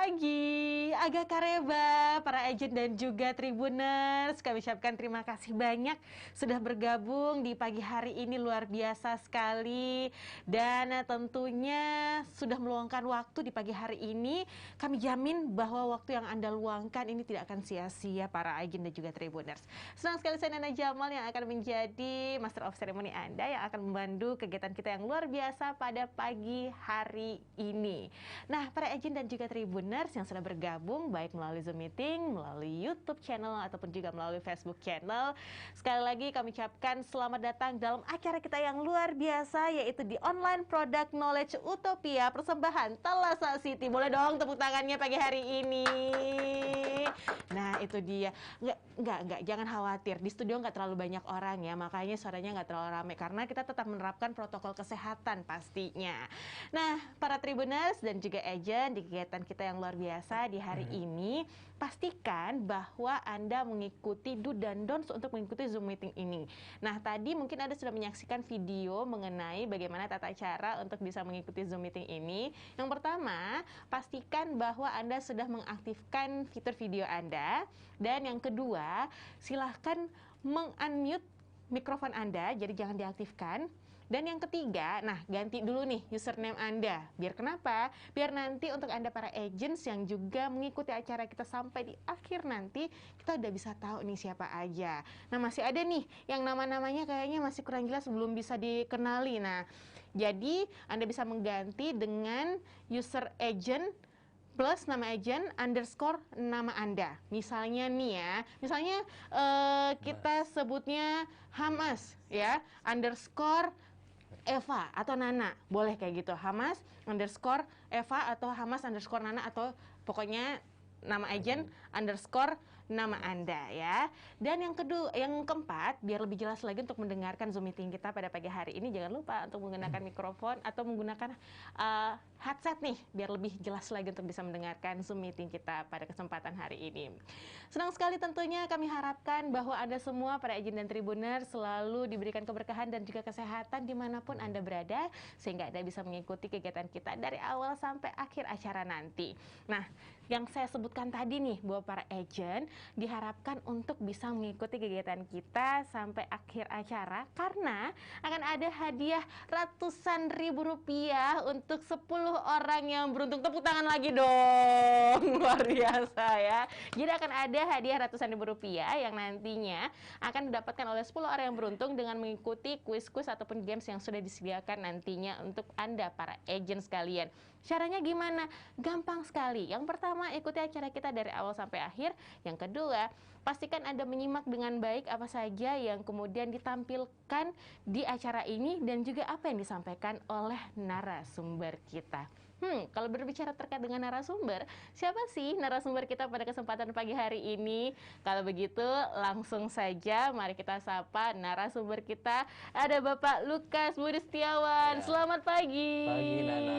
pagi, Aga Kareba, para agent dan juga Tribuners. Kami ucapkan terima kasih banyak sudah bergabung di pagi hari ini, luar biasa sekali. Dan tentunya sudah meluangkan waktu di pagi hari ini. Kami jamin bahwa waktu yang Anda luangkan ini tidak akan sia-sia para agent dan juga Tribuners. Senang sekali saya Nana Jamal yang akan menjadi Master of Ceremony Anda yang akan membantu kegiatan kita yang luar biasa pada pagi hari ini. Nah, para agent dan juga Tribuners yang sudah bergabung baik melalui Zoom meeting, melalui YouTube channel ataupun juga melalui Facebook channel, sekali lagi kami ucapkan selamat datang dalam acara kita yang luar biasa, yaitu di Online Product Knowledge Utopia persembahan Thalassa City. Boleh dong tepuk tangannya pagi hari ini. Nah, itu dia. Enggak, jangan khawatir. Di studio nggak terlalu banyak orang ya, makanya suaranya nggak terlalu ramai karena kita tetap menerapkan protokol kesehatan pastinya. Nah, para Tribuners dan juga agent di kegiatan kita yang luar biasa di hari ini, pastikan bahwa Anda mengikuti do dan don'ts untuk mengikuti Zoom meeting ini. Nah, tadi mungkin Anda sudah menyaksikan video mengenai bagaimana tata cara untuk bisa mengikuti Zoom meeting ini. Yang pertama, pastikan bahwa Anda sudah mengaktifkan fitur video Anda. Dan yang kedua, silahkan meng-unmute mikrofon Anda, jadi jangan diaktifkan. Dan yang ketiga, nah ganti dulu nih username Anda. Biar kenapa? Biar nanti untuk Anda para agents yang juga mengikuti acara kita sampai di akhir nanti, kita udah bisa tahu nih siapa aja. Nah, masih ada nih yang nama-namanya kayaknya masih kurang jelas, belum bisa dikenali. Nah, jadi Anda bisa mengganti dengan user agent plus nama agent underscore nama Anda. Misalnya nih ya, misalnya kita sebutnya Hamas ya, underscore Eva atau Nana, boleh kayak gitu. Hamas underscore Eva atau Hamas underscore Nana, atau pokoknya nama agent underscore nama Anda ya. Dan yang kedua, yang keempat, biar lebih jelas lagi untuk mendengarkan Zoom meeting kita pada pagi hari ini, jangan lupa untuk menggunakan mikrofon atau menggunakan headset nih, biar lebih jelas lagi untuk bisa mendengarkan Zoom meeting kita pada kesempatan hari ini. Senang sekali tentunya kami harapkan bahwa Anda semua para agent dan Tribuner selalu diberikan keberkahan dan juga kesehatan dimanapun Anda berada, sehingga Anda bisa mengikuti kegiatan kita dari awal sampai akhir acara nanti. Nah, yang saya sebutkan tadi nih, bahwa para agent diharapkan untuk bisa mengikuti kegiatan kita sampai akhir acara, karena akan ada hadiah ratusan ribu rupiah untuk 10 orang yang beruntung. Tepuk tangan lagi dong. Luar biasa ya. Jadi akan ada hadiah ratusan ribu rupiah yang nantinya akan didapatkan oleh 10 orang yang beruntung dengan mengikuti kuis-kuis ataupun games yang sudah disediakan nantinya untuk Anda para agent sekalian. Caranya gimana? Gampang sekali. Yang pertama, ikuti acara kita dari awal sampai akhir. Yang kedua, pastikan Anda menyimak dengan baik apa saja yang kemudian ditampilkan di acara ini dan juga apa yang disampaikan oleh narasumber kita. Kalau berbicara terkait dengan narasumber, siapa sih narasumber kita pada kesempatan pagi hari ini? Kalau begitu, langsung saja mari kita sapa narasumber kita. Ada Bapak Lukas Budi Setiawan. Ya. Selamat pagi. Pagi, Nana.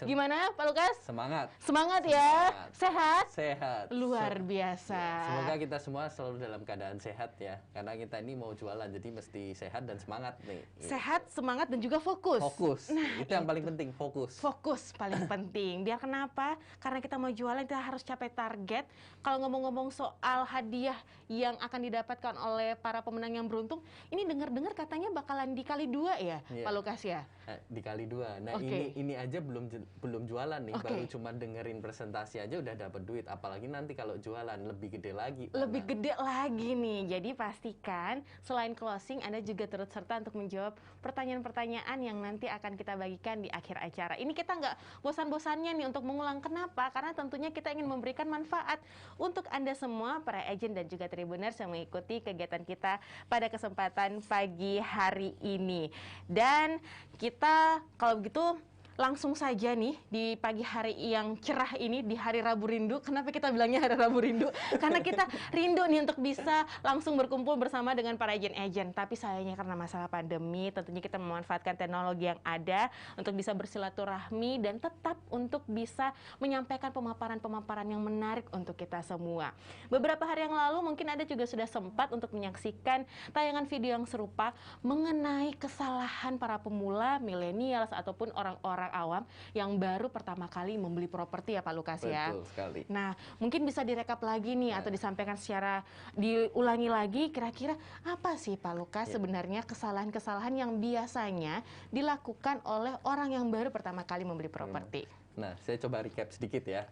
Gimana, Pak Lukas? Semangat. Semangat ya. Sehat? Sehat. Luar biasa. Ya, semoga kita semua selalu dalam keadaan sehat ya. Karena kita ini mau jualan, jadi mesti sehat dan semangat nih. Sehat, semangat, dan juga fokus. Fokus. Nah, itu yang paling penting, fokus. Fokus paling penting. Biar kenapa? Karena kita mau jualan, kita harus capai target. Kalau ngomong-ngomong soal hadiah yang akan didapatkan oleh para pemenang yang beruntung, ini dengar-dengar katanya bakalan dikali 2 ya, Pak Lukas ya? Dikali 2. Nah, ini aja belum jualan nih, baru cuma dengerin presentasi aja udah dapat duit. Apalagi nanti kalau jualan lebih gede lagi. Lebih gede lagi nih. Jadi pastikan selain closing, Anda juga turut serta untuk menjawab pertanyaan-pertanyaan yang nanti akan kita bagikan di akhir acara. Ini kita nggak bosan-bosannya nih untuk mengulang. Kenapa? Karena tentunya kita ingin memberikan manfaat untuk Anda semua, para agent dan juga Tribuners yang mengikuti kegiatan kita pada kesempatan pagi hari ini. Dan kita kalau begitu langsung saja nih di pagi hari yang cerah ini, di hari Rabu Rindu. Kenapa kita bilangnya hari Rabu Rindu? Karena kita rindu nih untuk bisa langsung berkumpul bersama dengan para agent-agent. Tapi sayangnya karena masalah pandemi, tentunya kita memanfaatkan teknologi yang ada untuk bisa bersilaturahmi dan tetap untuk bisa menyampaikan pemaparan-pemaparan yang menarik untuk kita semua. Beberapa hari yang lalu mungkin Anda juga sudah sempat untuk menyaksikan tayangan video yang serupa mengenai kesalahan para pemula, milenial ataupun orang-orang orang awam yang baru pertama kali membeli properti ya Pak Lukas ya. Betul sekali. Nah, mungkin bisa direkap lagi nih atau disampaikan secara diulangi lagi kira-kira apa sih Pak Lukas sebenarnya kesalahan-kesalahan yang biasanya dilakukan oleh orang yang baru pertama kali membeli properti. Nah, saya coba recap sedikit ya.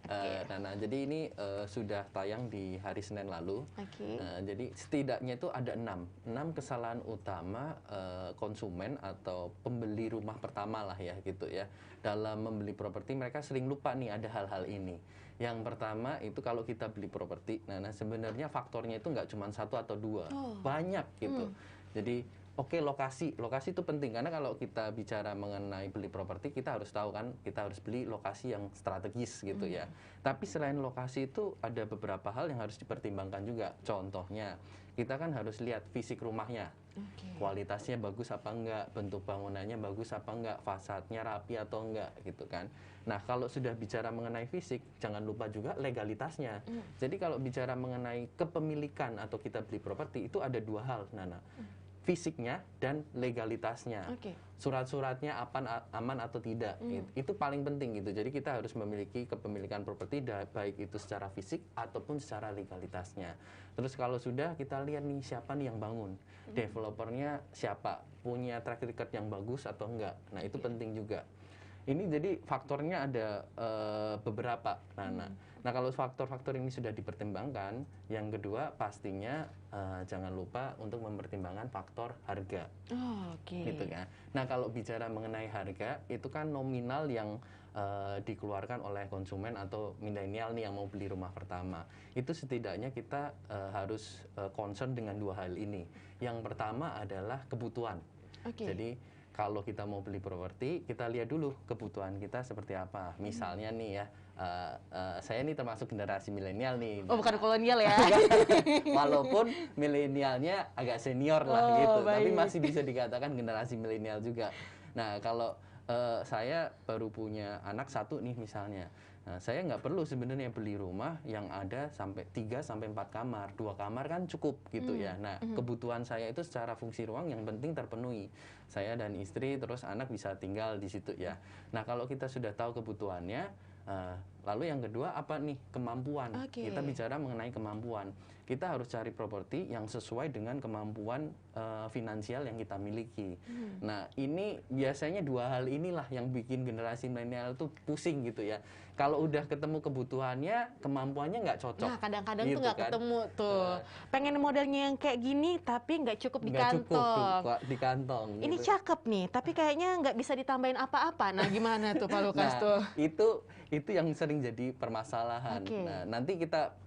Nana, jadi ini sudah tayang di hari Senin lalu. Jadi setidaknya itu ada 6 kesalahan utama konsumen atau pembeli rumah pertama lah ya gitu ya. Dalam membeli properti mereka sering lupa nih ada hal-hal ini. Yang pertama itu kalau kita beli properti, nah sebenarnya faktornya itu nggak cuma 1 atau 2, banyak gitu. Jadi oke, lokasi itu penting karena kalau kita bicara mengenai beli properti kita harus tahu kan kita harus beli lokasi yang strategis gitu ya. Tapi selain lokasi itu ada beberapa hal yang harus dipertimbangkan juga. Contohnya kita kan harus lihat fisik rumahnya, kualitasnya bagus apa enggak, bentuk bangunannya bagus apa enggak, fasadnya rapi atau enggak gitu kan. Nah kalau sudah bicara mengenai fisik jangan lupa juga legalitasnya. Jadi kalau bicara mengenai kepemilikan atau kita beli properti itu ada 2 hal Nana. Fisiknya dan legalitasnya, surat-suratnya aman atau tidak, itu paling penting gitu. Jadi kita harus memiliki kepemilikan properti baik itu secara fisik ataupun secara legalitasnya. Terus kalau sudah kita lihat nih siapa nih yang bangun, developernya siapa, punya track record yang bagus atau enggak. Nah itu penting juga. Ini jadi faktornya ada beberapa, Nana. Nah kalau faktor-faktor ini sudah dipertimbangkan, yang kedua pastinya jangan lupa untuk mempertimbangkan faktor harga, gitu kan. Nah kalau bicara mengenai harga, itu kan nominal yang dikeluarkan oleh konsumen atau milenial nih yang mau beli rumah pertama. Itu setidaknya kita harus concern dengan 2 hal ini. Yang pertama adalah kebutuhan. Jadi kalau kita mau beli properti, kita lihat dulu kebutuhan kita seperti apa. Misalnya nih ya, saya ini termasuk generasi milenial nih. Oh, bukan kolonial ya? Walaupun milenialnya agak senior lah gitu, tapi masih bisa dikatakan generasi milenial juga. Nah, kalau saya baru punya anak 1 nih misalnya. Nah, saya nggak perlu sebenarnya beli rumah yang ada sampai 3 sampai 4 kamar. 2 kamar kan cukup gitu ya. Nah, kebutuhan saya itu secara fungsi ruang yang penting terpenuhi. Saya dan istri terus anak bisa tinggal di situ ya. Nah, kalau kita sudah tahu kebutuhannya, lalu yang kedua apa nih? Kemampuan. Kita bicara mengenai kemampuan. Kita harus cari properti yang sesuai dengan kemampuan finansial yang kita miliki. Nah, ini biasanya 2 hal inilah yang bikin generasi milenial itu pusing gitu ya. Kalau udah ketemu kebutuhannya, kemampuannya nggak cocok. Nah, kadang-kadang gitu tuh nggak ketemu tuh. Pengen modelnya yang kayak gini, tapi nggak cukup di kantong. Di kantong. Ini cakep nih, tapi kayaknya nggak bisa ditambahin apa-apa. Nah, gimana tuh Pak Lukas tuh? Itu yang sering jadi permasalahan. Nah, nanti kita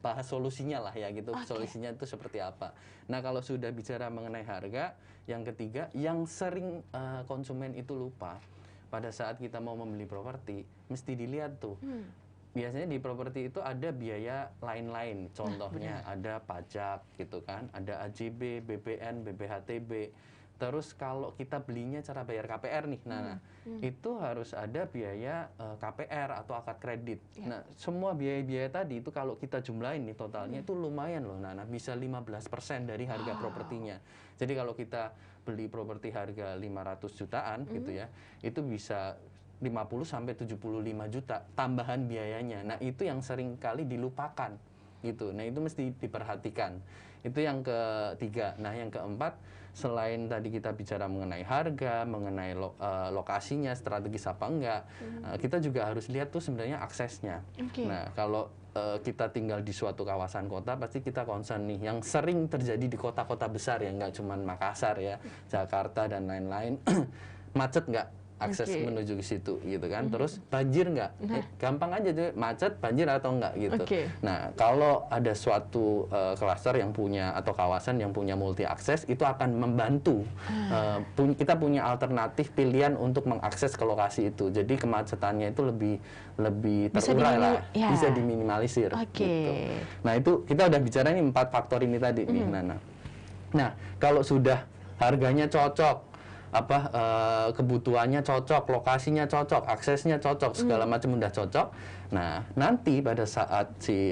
bahas solusinya lah ya gitu. Solusinya itu seperti apa. Nah, kalau sudah bicara mengenai harga, yang ketiga yang sering konsumen itu lupa pada saat kita mau membeli properti, mesti dilihat tuh. Biasanya di properti itu ada biaya lain-lain. Contohnya ada pajak gitu kan, ada AJB, BPN, BPHTB. Terus kalau kita belinya cara bayar KPR nih, itu harus ada biaya KPR atau akad kredit. Nah, semua biaya-biaya tadi itu kalau kita jumlahin nih totalnya itu lumayan loh, Nana, bisa 15% dari harga propertinya. Jadi kalau kita beli properti harga 500 jutaan gitu ya, itu bisa 50 sampai 75 juta tambahan biayanya. Nah, itu yang sering kali dilupakan gitu. Nah, itu mesti diperhatikan. Itu yang ketiga. Nah, yang keempat, selain tadi kita bicara mengenai harga, mengenai lokasinya, strategis apa enggak, kita juga harus lihat tuh sebenarnya aksesnya. Nah, kalau kita tinggal di suatu kawasan kota, pasti kita concern nih, yang sering terjadi di kota-kota besar ya, nggak cuma Makassar ya, Jakarta dan lain-lain, macet nggak akses menuju ke situ gitu kan. Terus banjir nggak? Gampang aja tuh, macet, banjir atau enggak gitu. Nah, kalau ada suatu klaster yang punya atau kawasan yang punya multi akses, itu akan membantu kita punya alternatif pilihan untuk mengakses ke lokasi itu. Jadi kemacetannya itu lebih terurai lah, bisa diminimalisir gitu. Nah, itu kita udah bicara nih 4 faktor ini tadi nih, Nana. Nah, kalau sudah harganya cocok, kebutuhannya cocok, lokasinya cocok, aksesnya cocok, segala macam udah cocok. Nah, nanti pada saat si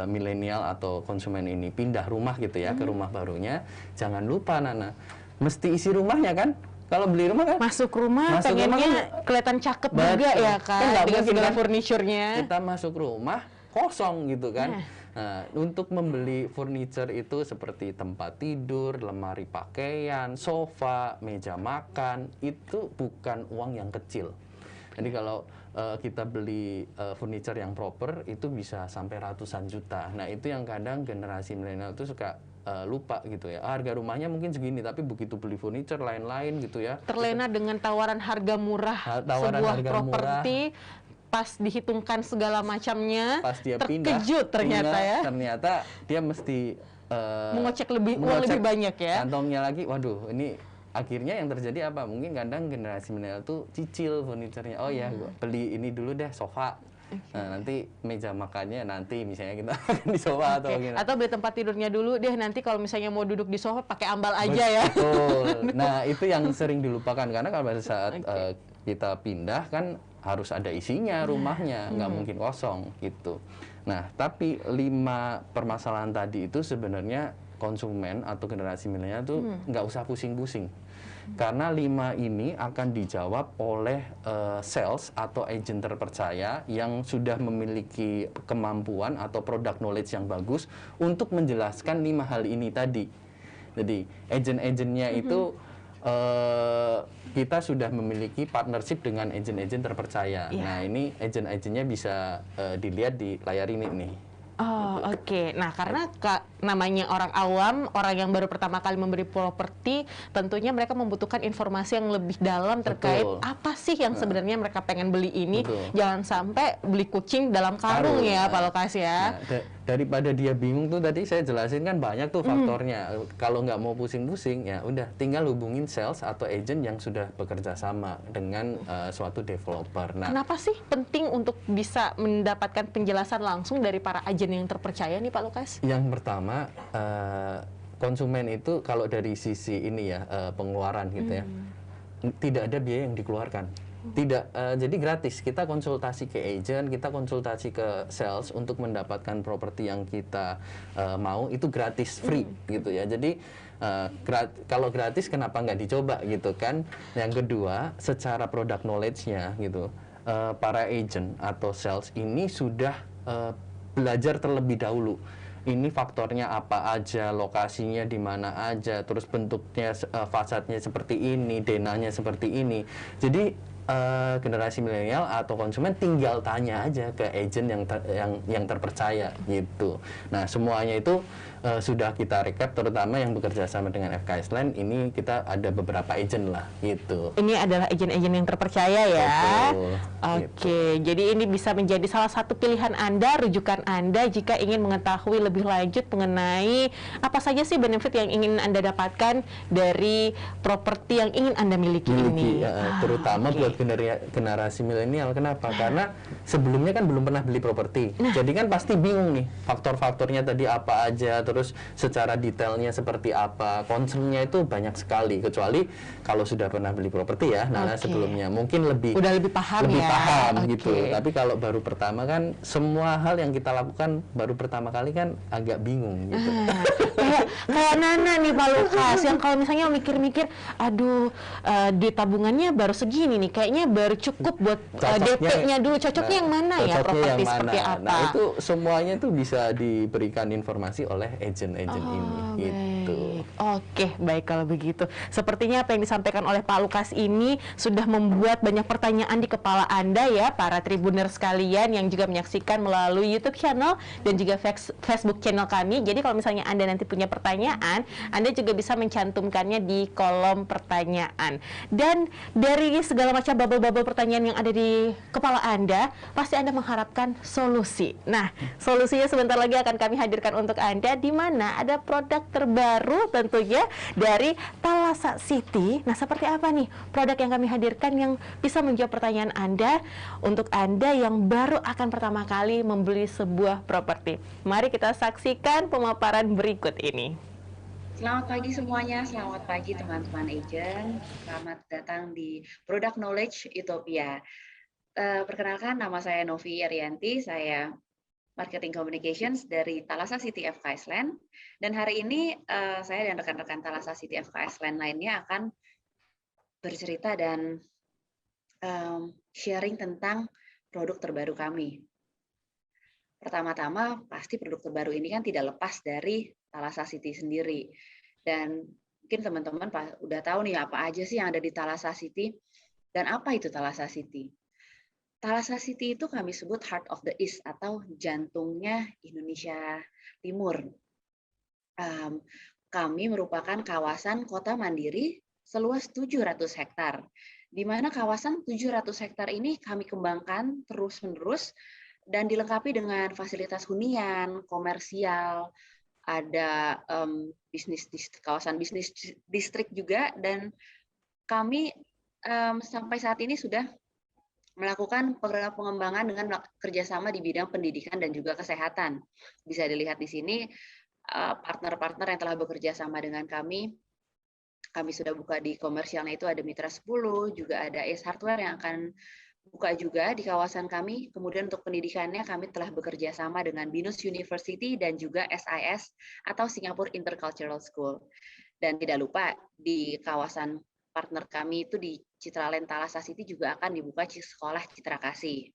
milenial atau konsumen ini pindah rumah gitu ya ke rumah barunya, jangan lupa Nana, mesti isi rumahnya kan. Kalau beli rumah kan masuk rumah pengennya kelihatan cakep juga ya kan, dengan segala furniturnya. Kita masuk rumah kosong gitu kan. Nah, untuk membeli furniture itu seperti tempat tidur, lemari pakaian, sofa, meja makan, itu bukan uang yang kecil. Jadi kalau kita beli furniture yang proper itu bisa sampai ratusan juta. Nah, itu yang kadang generasi milenial itu suka lupa gitu ya. Harga rumahnya mungkin segini, tapi begitu beli furniture lain-lain gitu ya. Terlena dengan tawaran harga murah sebuah properti. Pas dihitungkan segala macamnya, pas dia terkejut ternyata ya. Ternyata dia mesti mengocek uang lebih banyak ya. Kantongnya lagi, waduh ini akhirnya yang terjadi apa? Mungkin kadang generasi milenial tuh cicil furniturnya. Oh ya, gua beli ini dulu deh sofa. Nah, nanti meja makannya nanti misalnya kita di sofa atau gimana. Atau beli tempat tidurnya dulu deh, nanti kalau misalnya mau duduk di sofa pakai ambal aja ya. Betul. Nah, itu yang sering dilupakan karena kalau pada saat kita pindah kan harus ada isinya rumahnya, nggak mungkin kosong gitu. Nah, tapi 5 permasalahan tadi itu sebenarnya konsumen atau generasi milenial tuh nggak usah pusing-pusing. Karena 5 ini akan dijawab oleh sales atau agent terpercaya yang sudah memiliki kemampuan atau product knowledge yang bagus untuk menjelaskan 5 hal ini tadi. Jadi agent-agentnya itu kita sudah memiliki partnership dengan agent-agent terpercaya. Nah, ini agent-agentnya bisa dilihat di layar ini nih. Oh, oke. Nah, karena namanya orang awam, orang yang baru pertama kali membeli properti, tentunya mereka membutuhkan informasi yang lebih dalam terkait apa sih yang sebenarnya mereka pengen beli ini. Jangan sampai beli kucing dalam karung ya, Pak Lukas ya. Daripada dia bingung tuh tadi saya jelasin kan banyak tuh faktornya. Kalau nggak mau pusing-pusing ya udah tinggal hubungin sales atau agent yang sudah bekerja sama dengan suatu developer. Nah, kenapa sih penting untuk bisa mendapatkan penjelasan langsung dari para agen yang terpercaya nih Pak Lukas? Yang pertama konsumen itu kalau dari sisi ini ya pengeluaran gitu ya tidak ada biaya yang dikeluarkan. Tidak, jadi gratis. Kita konsultasi ke agent, kita konsultasi ke sales untuk mendapatkan properti yang kita mau itu gratis, free gitu ya. Jadi kalau gratis kenapa nggak dicoba gitu kan? Yang kedua, secara product knowledge-nya gitu, para agent atau sales ini sudah belajar terlebih dahulu. Ini faktornya apa aja, lokasinya di mana aja, terus bentuknya, fasadnya seperti ini, denahnya seperti ini. Jadi generasi milenial atau konsumen tinggal tanya aja ke agent yang terpercaya gitu. Nah, semuanya itu sudah kita recap, terutama yang bekerja sama dengan FKS Land. Ini kita ada beberapa agent lah gitu. Ini adalah agent-agent yang terpercaya ya. Betul, Oke, jadi ini bisa menjadi salah satu pilihan Anda, rujukan Anda jika ingin mengetahui lebih lanjut mengenai apa saja sih benefit yang ingin Anda dapatkan dari properti yang ingin Anda miliki ini. Terutama buat generasi milenial. Kenapa? Karena sebelumnya kan belum pernah beli properti. Jadi kan pasti bingung nih faktor-faktornya tadi apa aja, terus secara detailnya seperti apa. Concernnya itu banyak sekali. Kecuali kalau sudah pernah beli properti ya, Nana sebelumnya mungkin udah lebih paham gitu. Tapi kalau baru pertama kan semua hal yang kita lakukan baru pertama kali kan agak bingung gitu. Kayak Nana nih Pak Lukas yang kalau misalnya mikir-mikir, aduh duit tabungannya baru segini nih, kayaknya baru cukup buat DP-nya dulu. Cocoknya yang mana ya, properti seperti apa? Nah, itu semuanya tuh bisa diberikan informasi oleh agent-agent ini gitu. Oke, baik kalau begitu. Sepertinya apa yang disampaikan oleh Pak Lukas ini sudah membuat banyak pertanyaan di kepala Anda ya, para Tribuner sekalian yang juga menyaksikan melalui YouTube channel dan juga Facebook channel kami. Jadi kalau misalnya Anda nanti punya pertanyaan, Anda juga bisa mencantumkannya di kolom pertanyaan. Dan dari segala macam bubble-bubble pertanyaan yang ada di kepala Anda, pasti Anda mengharapkan solusi. Nah, solusinya sebentar lagi akan kami hadirkan untuk Anda, di mana ada produk terbaru tentunya dari Thalassa City. Nah, seperti apa nih produk yang kami hadirkan yang bisa menjawab pertanyaan Anda untuk Anda yang baru akan pertama kali membeli sebuah properti. Mari kita saksikan pemaparan berikut ini. Selamat pagi semuanya, selamat pagi teman-teman agent. Selamat datang di Product Knowledge Utopia. Perkenalkan, nama saya Novi Arianti, saya Marketing Communications dari Thalassa City FKS Land. Dan hari ini saya dan rekan-rekan Thalassa City FKS Land lainnya akan bercerita dan sharing tentang produk terbaru kami. Pertama-tama pasti produk terbaru ini kan tidak lepas dari Thalassa City sendiri. Dan mungkin teman-teman udah tahu nih apa aja sih yang ada di Thalassa City dan apa itu Thalassa City. Thalassa City itu kami sebut Heart of the East atau jantungnya Indonesia Timur. Kami merupakan kawasan kota mandiri seluas 700 hektar. Di mana kawasan 700 hektar ini kami kembangkan terus-menerus dan dilengkapi dengan fasilitas hunian, komersial, ada kawasan bisnis distrik juga, dan kami sampai saat ini sudah melakukan pengembangan dengan kerjasama di bidang pendidikan dan juga kesehatan. Bisa dilihat di sini partner-partner yang telah bekerja sama dengan kami sudah buka di komersialnya itu ada Mitra 10, juga ada Ace Hardware yang akan buka juga di kawasan kami. Kemudian untuk pendidikannya kami telah bekerja sama dengan Binus University dan juga SIS atau Singapore Intercultural School. Dan tidak lupa di kawasan partner kami itu di Citraland Thalassa City juga akan dibuka sekolah Citra Kasih.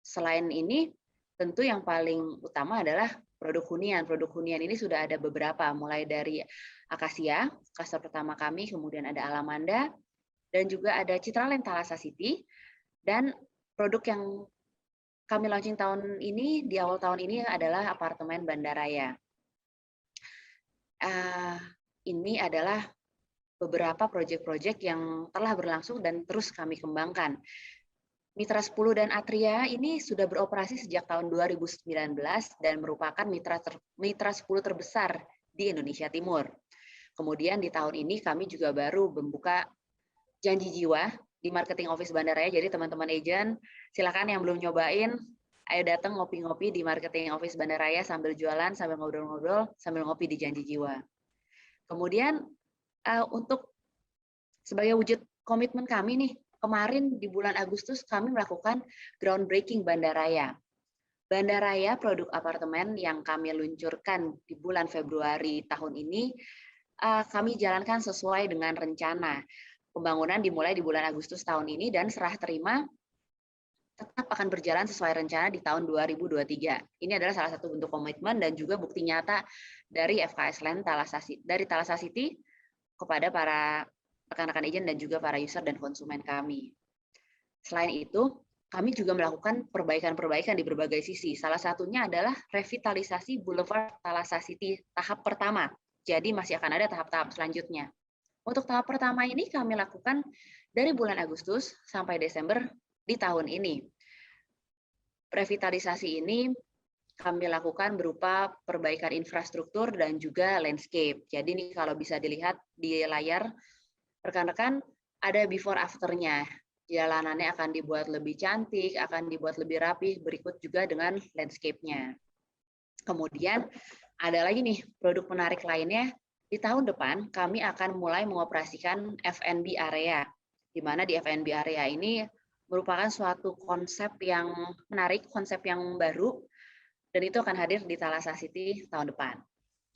Selain ini, tentu yang paling utama adalah produk hunian. Produk hunian ini sudah ada beberapa, mulai dari Akasia, klaster pertama kami, kemudian ada Alamanda, dan juga ada Citraland Thalassa City. Dan produk yang kami launching tahun ini, di awal tahun ini adalah apartemen Bandaraya. Ini adalah beberapa proyek-proyek yang telah berlangsung dan terus kami kembangkan. Mitra 10 dan Atria ini sudah beroperasi sejak tahun 2019 dan merupakan mitra 10 terbesar di Indonesia Timur. Kemudian di tahun ini kami juga baru membuka Janji Jiwa di Marketing Office Bandaraya. Jadi teman-teman agent, silakan yang belum nyobain, ayo datang ngopi-ngopi di Marketing Office Bandaraya sambil jualan, sambil ngobrol-ngobrol, sambil ngopi di Janji Jiwa. Kemudian untuk sebagai wujud komitmen kami nih, kemarin di bulan Agustus kami melakukan groundbreaking Bandaraya. Bandaraya produk apartemen yang kami luncurkan di bulan Februari tahun ini, kami jalankan sesuai dengan rencana. Pembangunan dimulai di bulan Agustus tahun ini dan serah terima tetap akan berjalan sesuai rencana di tahun 2023. Ini adalah salah satu bentuk komitmen dan juga bukti nyata dari FKS Land dari Thalassa City kepada para rekan-rekan agent dan juga para user dan konsumen kami. Selain itu, kami juga melakukan perbaikan-perbaikan di berbagai sisi. Salah satunya adalah revitalisasi Boulevard Thalassa City tahap pertama. Jadi masih akan ada tahap-tahap selanjutnya. Untuk tahap pertama ini kami lakukan dari bulan Agustus sampai Desember di tahun ini. Revitalisasi ini kami lakukan berupa perbaikan infrastruktur dan juga landscape. Jadi ini kalau bisa dilihat di layar, rekan-rekan ada before after-nya. Jalanannya akan dibuat lebih cantik, akan dibuat lebih rapi, berikut juga dengan landscape-nya. Kemudian ada lagi nih produk menarik lainnya. Di tahun depan, kami akan mulai mengoperasikan F&B area, di mana di F&B area ini merupakan suatu konsep yang menarik, konsep yang baru, dan itu akan hadir di Thalassa City tahun depan.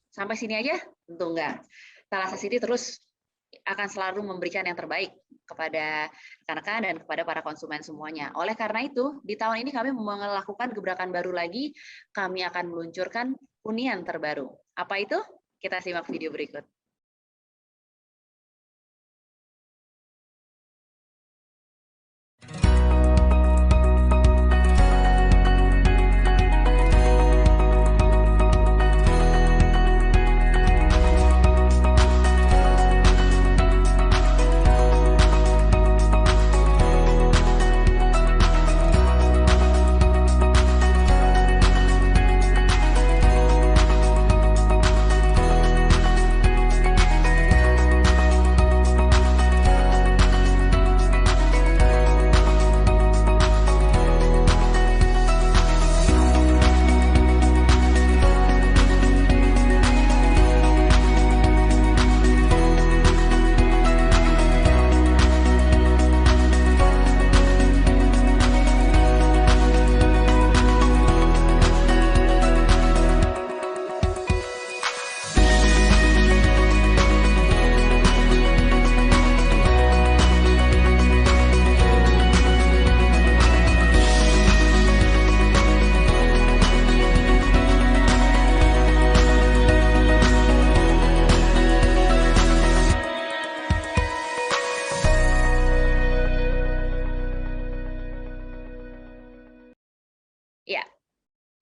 Sampai sini aja? Tentu enggak. Thalassa City terus akan selalu memberikan yang terbaik kepada rekan-rekan dan kepada para konsumen semuanya. Oleh karena itu, di tahun ini kami melakukan gebrakan baru lagi, kami akan meluncurkan hunian terbaru. Apa itu? Kita simak video berikut.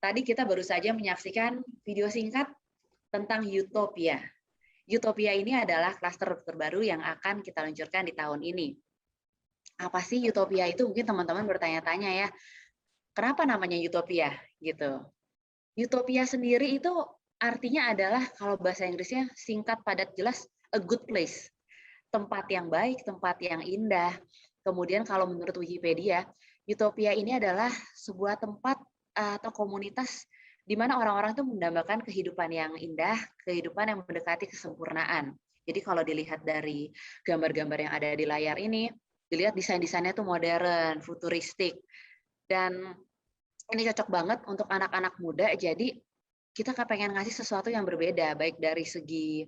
tadi kita baru saja menyaksikan video singkat tentang Utopia. Utopia ini adalah klaster terbaru yang akan kita luncurkan di tahun ini. Apa sih Utopia itu? Mungkin teman-teman bertanya-tanya ya, kenapa namanya Utopia gitu? Utopia sendiri itu artinya adalah, kalau bahasa Inggrisnya singkat, padat, jelas, a good place. Tempat yang baik, tempat yang indah. Kemudian kalau menurut Wikipedia, Utopia ini adalah sebuah tempat atau komunitas di mana orang-orang itu mendambakan kehidupan yang indah, kehidupan yang mendekati kesempurnaan. Jadi kalau dilihat dari gambar-gambar yang ada di layar ini, dilihat desain-desainnya tuh modern, futuristik, dan ini cocok banget untuk anak-anak muda. Jadi kita pengen ngasih sesuatu yang berbeda, baik dari segi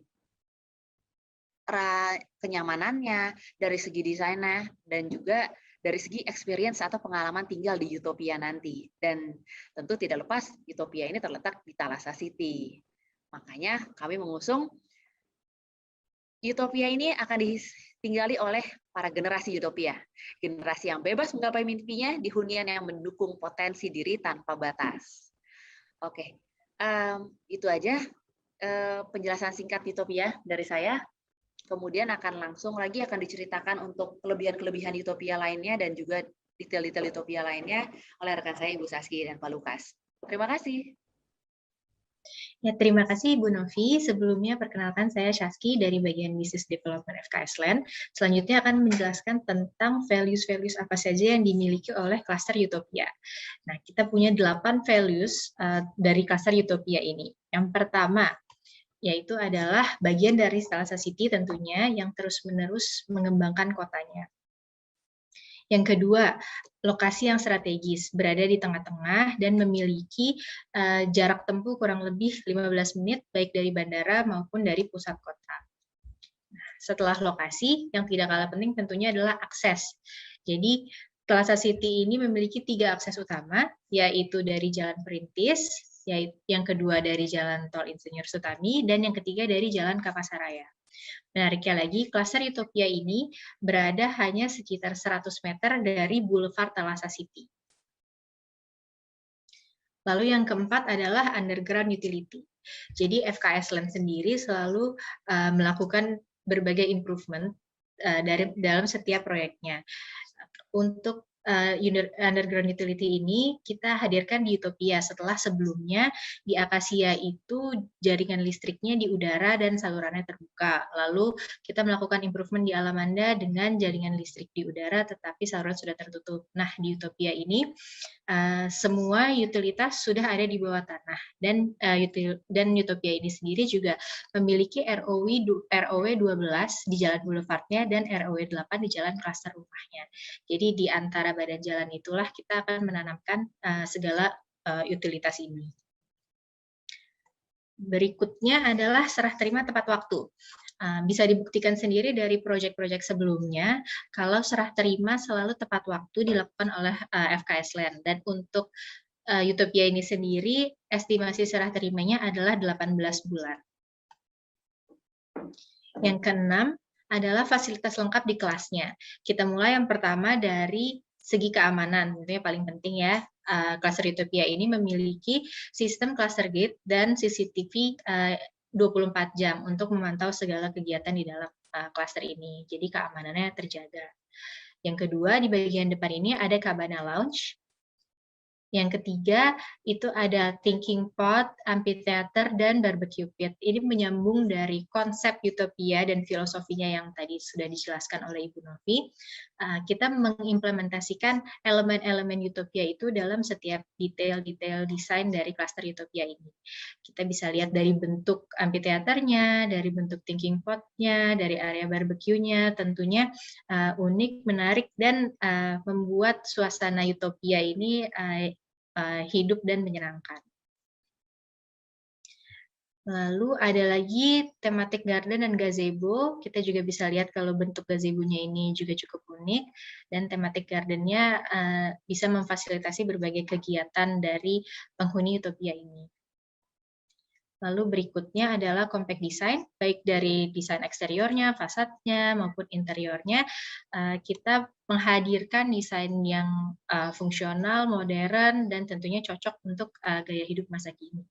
kenyamanannya, dari segi desainnya, dan juga dari segi experience atau pengalaman tinggal di Utopia nanti. Dan tentu tidak lepas, Utopia ini terletak di Thalassa City. Makanya kami mengusung Utopia ini akan ditinggali oleh para generasi Utopia. Generasi yang bebas menggapai mimpinya di hunian yang mendukung potensi diri tanpa batas. Oke, itu aja penjelasan singkat Utopia dari saya. Kemudian akan diceritakan untuk kelebihan-kelebihan Utopia lainnya dan juga detail-detail Utopia lainnya oleh rekan saya Ibu Saski dan Pak Lukas. Terima kasih. Ya, terima kasih Ibu Novi. Sebelumnya perkenalkan saya Syaski dari bagian Business Development FKS Land. Selanjutnya akan menjelaskan tentang values-values apa saja yang dimiliki oleh Cluster Utopia. Nah, kita punya 8 values dari Cluster Utopia ini. Yang pertama, yaitu adalah bagian dari Thalassa City tentunya yang terus-menerus mengembangkan kotanya. Yang kedua, lokasi yang strategis, berada di tengah-tengah dan memiliki jarak tempuh kurang lebih 15 menit, baik dari bandara maupun dari pusat kota. Nah, setelah lokasi, yang tidak kalah penting tentunya adalah akses. Jadi, Thalassa City ini memiliki 3 akses utama, yaitu dari Jalan Perintis, yang kedua dari Jalan Tol Insinyur Sutami, dan yang ketiga dari Jalan Kapasaraya. Menariknya lagi, Cluster Utopia ini berada hanya sekitar 100 meter dari Boulevard Thalassa City. Lalu yang keempat adalah underground utility. Jadi FKS Land sendiri selalu melakukan berbagai improvement dalam setiap proyeknya. Untuk underground utility ini kita hadirkan di Utopia setelah sebelumnya di Akasia itu jaringan listriknya di udara dan salurannya terbuka. Lalu kita melakukan improvement di Alamanda dengan jaringan listrik di udara tetapi saluran sudah tertutup. Nah, di Utopia ini semua utilitas sudah ada di bawah tanah dan Utopia ini sendiri juga memiliki ROW 12 di Jalan Boulevardnya dan ROW 8 di Jalan Klaster rumahnya. Jadi di antara badan jalan itulah kita akan menanamkan segala utilitas ini. Berikutnya adalah serah terima tepat waktu. Bisa dibuktikan sendiri dari proyek-proyek sebelumnya, kalau serah terima selalu tepat waktu dilakukan oleh FKS Land. Dan untuk Utopia ini sendiri, estimasi serah terimanya adalah 18 bulan. Yang keenam adalah fasilitas lengkap di kelasnya. Kita mulai yang pertama dari segi keamanan, tentunya paling penting ya. Cluster Utopia ini memiliki sistem cluster gate dan CCTV 24 jam untuk memantau segala kegiatan di dalam cluster ini. Jadi keamanannya terjaga. Yang kedua, di bagian depan ini ada Cabana Lounge. Yang ketiga, itu ada Thinking Pot, Amphitheater, dan Barbecue Pit. Ini menyambung dari konsep Utopia dan filosofinya yang tadi sudah dijelaskan oleh Ibu Novi. Kita mengimplementasikan elemen-elemen Utopia itu dalam setiap detail-detail desain dari cluster Utopia ini. Kita bisa lihat dari bentuk amphitheaternya, dari bentuk Thinking Pot-nya, dari area barbecue-nya, tentunya unik, menarik, dan membuat suasana Utopia ini hidup dan menyenangkan. Lalu ada lagi thematic garden dan gazebo. Kita juga bisa lihat kalau bentuk gazebo-nya ini juga cukup unik. Dan thematic garden-nya bisa memfasilitasi berbagai kegiatan dari penghuni Utopia ini. Lalu berikutnya adalah compact design, baik dari desain eksteriornya, fasadnya, maupun interiornya. Kita menghadirkan desain yang fungsional, modern, dan tentunya cocok untuk gaya hidup masa kini.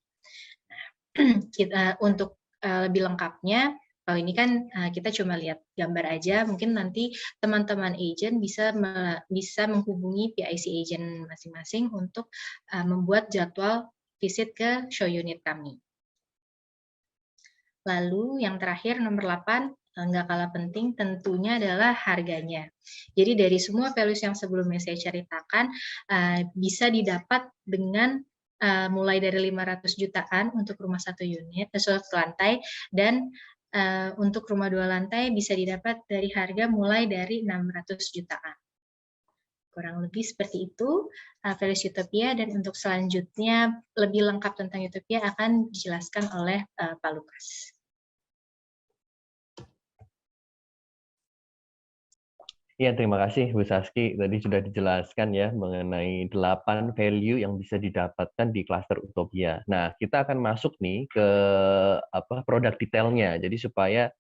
Untuk lebih lengkapnya, kalau ini kan kita cuma lihat gambar aja, mungkin nanti teman-teman agent bisa menghubungi PIC agent masing-masing untuk membuat jadwal visit ke show unit kami. Lalu yang terakhir nomor 8, nggak kalah penting tentunya adalah harganya. Jadi dari semua values yang sebelumnya saya ceritakan bisa didapat dengan mulai dari 500 jutaan untuk rumah 1 unit, satu lantai, dan untuk rumah 2 lantai bisa didapat dari harga mulai dari 600 jutaan. Kurang lebih seperti itu values Utopia, dan untuk selanjutnya lebih lengkap tentang Utopia akan dijelaskan oleh Pak Lukas. Ya, terima kasih Bu Saski. Tadi sudah dijelaskan ya mengenai 8 value yang bisa didapatkan di cluster Utopia. Nah, kita akan masuk nih ke produk detailnya. Jadi supaya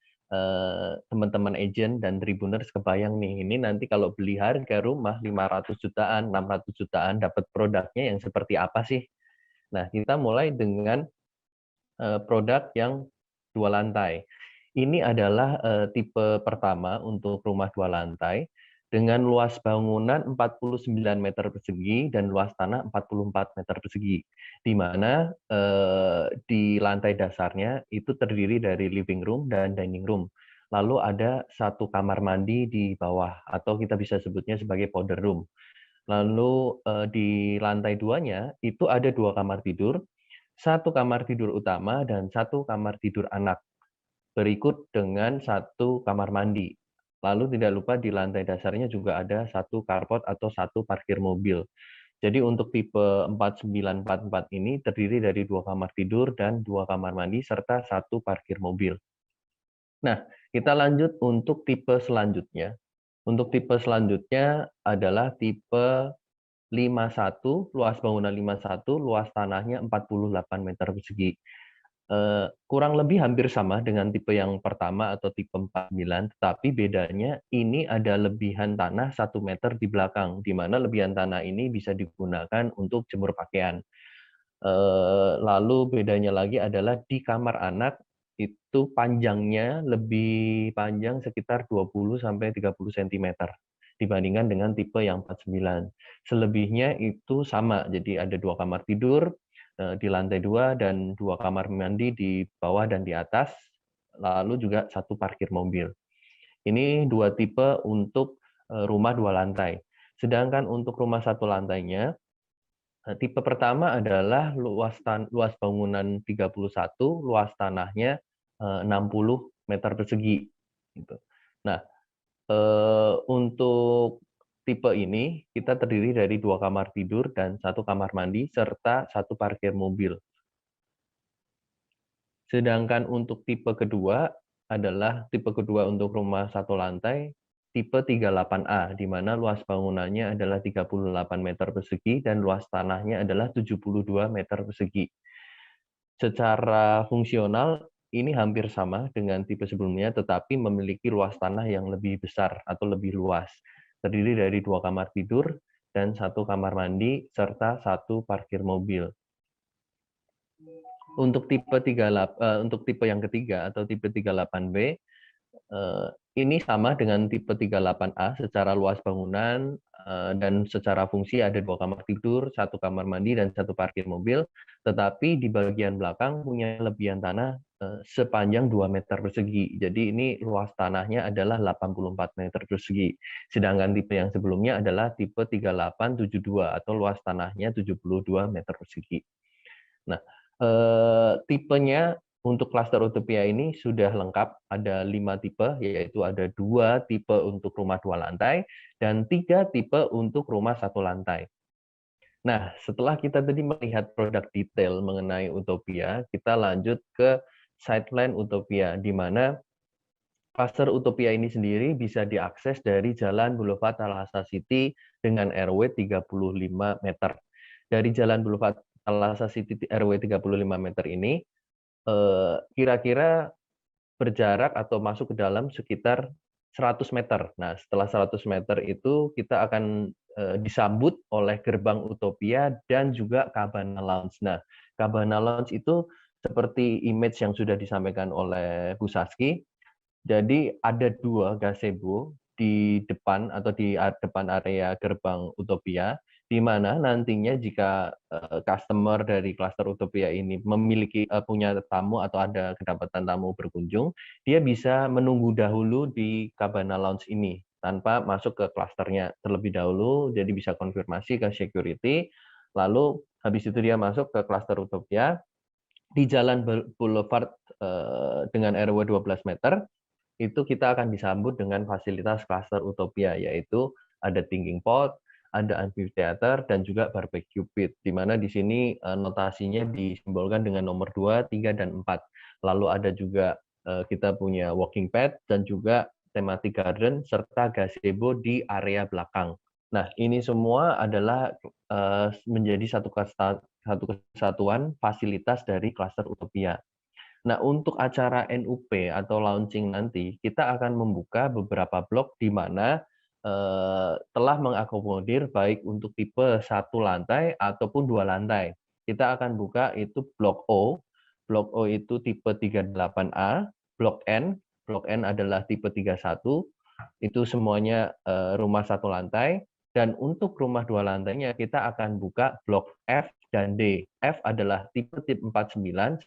teman-teman agent dan tribuners kebayang nih, ini nanti kalau beli harga rumah 500 jutaan, 600 jutaan, dapat produknya yang seperti apa sih? Nah, kita mulai dengan produk yang 2 lantai. Ini adalah tipe pertama untuk rumah 2 lantai dengan luas bangunan 49 meter persegi dan luas tanah 44 meter persegi, di mana di lantai dasarnya itu terdiri dari living room dan dining room. Lalu ada 1 kamar mandi di bawah, atau kita bisa sebutnya sebagai powder room. Lalu di lantai 2-nya itu ada 2 kamar tidur, 1 kamar tidur utama dan 1 kamar tidur anak. Berikut dengan 1 kamar mandi. Lalu tidak lupa di lantai dasarnya juga ada 1 carport atau 1 parkir mobil. Jadi untuk tipe 4944 ini terdiri dari 2 kamar tidur dan 2 kamar mandi serta 1 parkir mobil. Nah, kita lanjut untuk tipe selanjutnya. Untuk tipe selanjutnya adalah tipe 51, luas bangunan 51, luas tanahnya 48 meter persegi. Kurang lebih hampir sama dengan tipe yang pertama atau tipe 49, tetapi bedanya ini ada lebihan tanah 1 meter di belakang, di mana lebihan tanah ini bisa digunakan untuk jemur pakaian. Lalu bedanya lagi adalah di kamar anak, itu panjangnya lebih panjang sekitar 20-30 cm dibandingkan dengan tipe yang 49. Selebihnya itu sama, jadi ada 2 kamar tidur di lantai 2 dan 2 kamar mandi di bawah dan di atas, lalu juga 1 parkir mobil. Ini 2 tipe untuk rumah 2 lantai. Sedangkan untuk rumah 1 lantainya, tipe pertama adalah luas bangunan 31, luas tanahnya 60 meter persegi. Gitu. Nah, untuk tipe ini kita terdiri dari 2 kamar tidur dan 1 kamar mandi serta 1 parkir mobil. Sedangkan untuk tipe kedua adalah tipe kedua untuk rumah 1 lantai tipe 38A, di mana luas bangunannya adalah 38 meter persegi dan luas tanahnya adalah 72 meter persegi. Secara fungsional ini hampir sama dengan tipe sebelumnya, tetapi memiliki luas tanah yang lebih besar atau lebih luas. Terdiri dari 2 kamar tidur dan 1 kamar mandi serta 1 parkir mobil. Untuk tipe yang ketiga atau tipe 38B, ini sama dengan tipe 38A secara luas bangunan dan secara fungsi ada 2 kamar tidur, 1 kamar mandi dan 1 parkir mobil, tetapi di bagian belakang punya lebihan tanah sepanjang 2 meter persegi. Jadi ini luas tanahnya adalah 84 meter persegi. Sedangkan tipe yang sebelumnya adalah tipe 3872 atau luas tanahnya 72 meter persegi. Nah, tipenya untuk klaster Utopia ini sudah lengkap, ada 5 tipe, yaitu ada 2 tipe untuk rumah 2 lantai dan 3 tipe untuk rumah 1 lantai. Nah, setelah kita tadi melihat produk detail mengenai Utopia, kita lanjut ke Sideline Utopia, di mana klaster Utopia ini sendiri bisa diakses dari Jalan Boulevard Al-Hasa City dengan RW 35 meter. Dari Jalan Boulevard Al-Hasa City RW 35 meter ini, kira-kira berjarak atau masuk ke dalam sekitar 100 meter. Nah, setelah 100 meter itu kita akan disambut oleh gerbang Utopia dan juga Cabana Lounge. Nah, Cabana Lounge itu seperti image yang sudah disampaikan oleh Bu Saski. Jadi ada 2 gazebo di depan atau di depan area gerbang Utopia, di mana nantinya jika customer dari klaster Utopia ini memiliki punya tamu atau ada kedapatan tamu berkunjung, dia bisa menunggu dahulu di Cabana Lounge ini tanpa masuk ke klasternya terlebih dahulu, jadi bisa konfirmasi ke security, lalu habis itu dia masuk ke klaster Utopia di Jalan Boulevard dengan RW 12 meter. Itu kita akan disambut dengan fasilitas klaster Utopia, yaitu ada thinking pot, ada amphitheater, dan juga barbecue pit, di mana di sini notasinya disimbolkan dengan nomor 2, 3, dan 4. Lalu ada juga kita punya walking path, dan juga thematic garden, serta gazebo di area belakang. Nah, ini semua adalah menjadi satu kesatuan fasilitas dari klaster Utopia. Nah, untuk acara NUP atau launching nanti, kita akan membuka beberapa blok di mana telah mengakomodir baik untuk tipe 1 lantai ataupun 2 lantai. Kita akan buka itu blok O. Blok O itu tipe 38A, blok N adalah tipe 31. Itu semuanya rumah 1 lantai. Dan untuk rumah 2 lantainya kita akan buka blok F dan D. F adalah tipe 49,